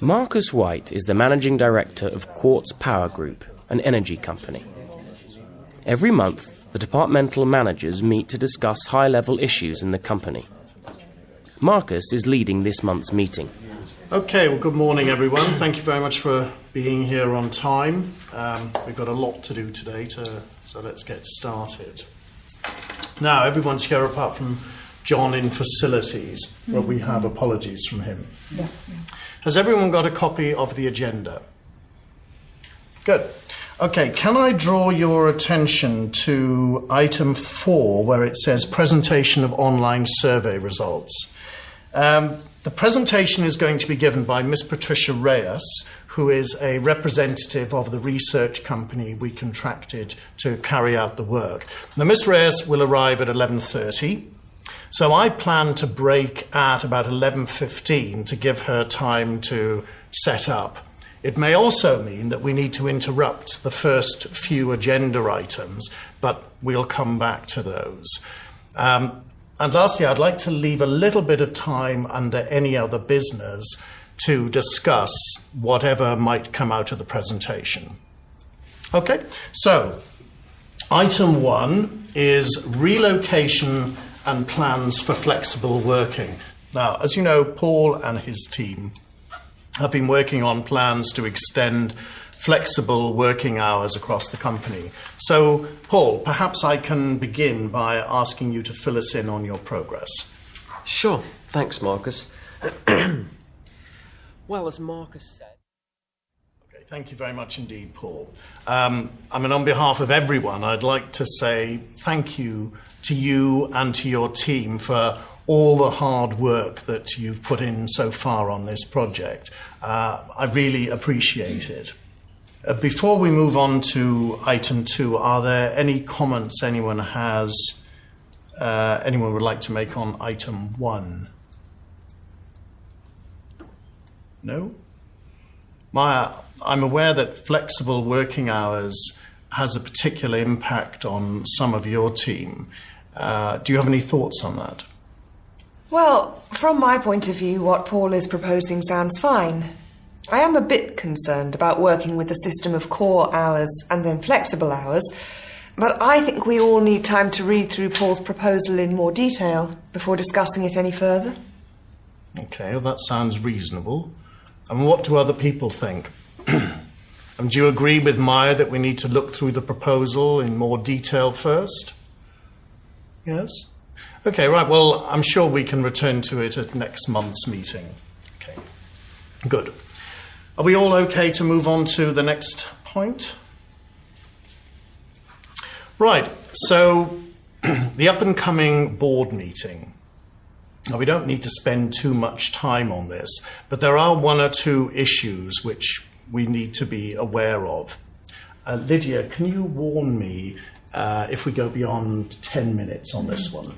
Marcus White is the managing director of Quartz Power Group, an energy company. Every month, the departmental managers meet to discuss high-level issues in the company. Marcus is leading this month's meeting. Okay, well, good morning, everyone. Thank you very much for being here on time. We've got a lot to do today, so let's get started. Now, everyone's here apart from John in facilities, but we have apologies from him. Yeah. Has everyone got a copy of the agenda? Good. Okay, can I draw your attention to item 4, where it says presentation of online survey results? The presentation is going to be given by Miss Patricia Reyes, who is a representative of the research company we contracted to carry out the work. Now, Miss Reyes will arrive at 11:30, so I plan to break at about 11:15 to give her time to set up. It may also mean that we need to interrupt the first few agenda items, but we'll come back to those. And lastly, I'd like to leave a little bit of time under any other business to discuss whatever might come out of the presentation. Okay, so item 1 is relocation and plans for flexible working. Now, as you know, Paul and his team have been working on plans to extend flexible working hours across the company. So, Paul, perhaps I can begin by asking you to fill us in on your progress. Sure. Thanks, Marcus. Well, as Marcus said... Okay, thank you very much indeed, Paul. On behalf of everyone, I'd like to say thank you to you and to your team for all the hard work that you've put in so far on this project. I really appreciate it. Before we move on to item 2, are there any comments anyone would like to make on item 1? No? Maya, I'm aware that flexible working hours has a particular impact on some of your team. Do you have any thoughts on that? Well, from my point of view, what Paul is proposing sounds fine. I am a bit concerned about working with a system of core hours and then flexible hours, but I think we all need time to read through Paul's proposal in more detail before discussing it any further. Okay, well, that sounds reasonable. And what do other people think? And do you agree with Maya that we need to look through the proposal in more detail first? Yes? Okay, right, well, I'm sure we can return to it at next month's meeting. Okay, good. Are we all okay to move on to the next point? Right, so the up-and-coming board meeting. Now, we don't need to spend too much time on this, but there are 1 or 2 issues which we need to be aware of. Lydia, can you warn me if we go beyond 10 minutes on this one?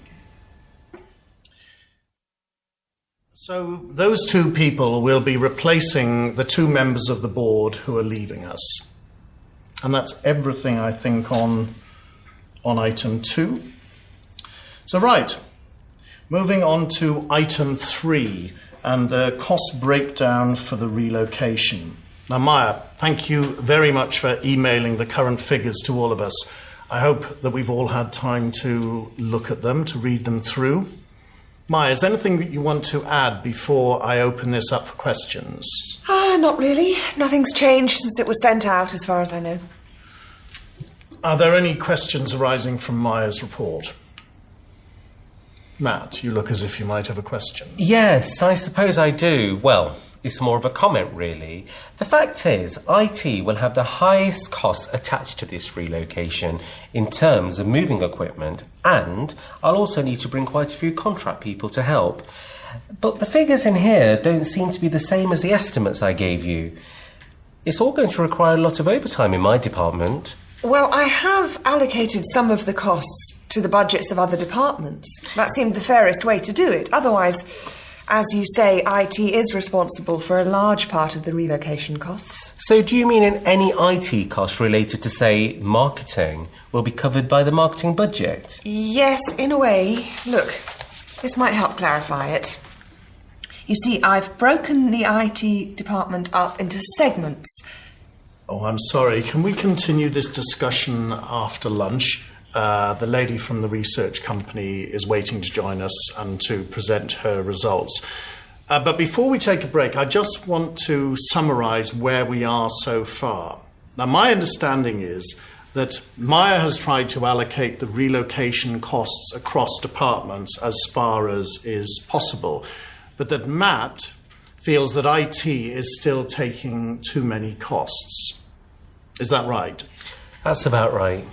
So those 2 people will be replacing the 2 members of the board who are leaving us. And that's everything, I think, on item 2. So, right, moving on to item 3 and the cost breakdown for the relocation. Now, Maya, thank you very much for emailing the current figures to all of us. I hope that we've all had time to look at them, to read them through. Maya, is there anything that you want to add before I open this up for questions? Not really. Nothing's changed since it was sent out, as far as I know. Are there any questions arising from Maya's report? Matt, you look as if you might have a question. Yes, I suppose I do. Well, it's more of a comment, really. The fact is, IT will have the highest costs attached to this relocation in terms of moving equipment, and I'll also need to bring quite a few contract people to help. But the figures in here don't seem to be the same as the estimates I gave you. It's all going to require a lot of overtime in my department. Well, I have allocated some of the costs to the budgets of other departments. That seemed the fairest way to do it. Otherwise, as you say, IT is responsible for a large part of the relocation costs. So do you mean any IT cost related to, say, marketing will be covered by the marketing budget? Yes, in a way. Look, this might help clarify it. You see, I've broken the IT department up into segments. Oh, I'm sorry. Can we continue this discussion after lunch? The lady from the research company is waiting to join us and to present her results. But before we take a break, I just want to summarise where we are so far. Now, my understanding is that Maya has tried to allocate the relocation costs across departments as far as is possible, but that Matt feels that IT is still taking too many costs. Is that right? That's about right.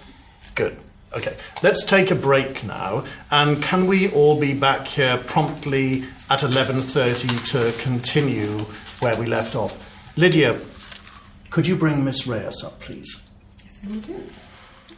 Good. Okay, let's take a break now, and can we all be back here promptly at 11:30 to continue where we left off? Lydia, could you bring Miss Reyes up, please? Yes, I will do.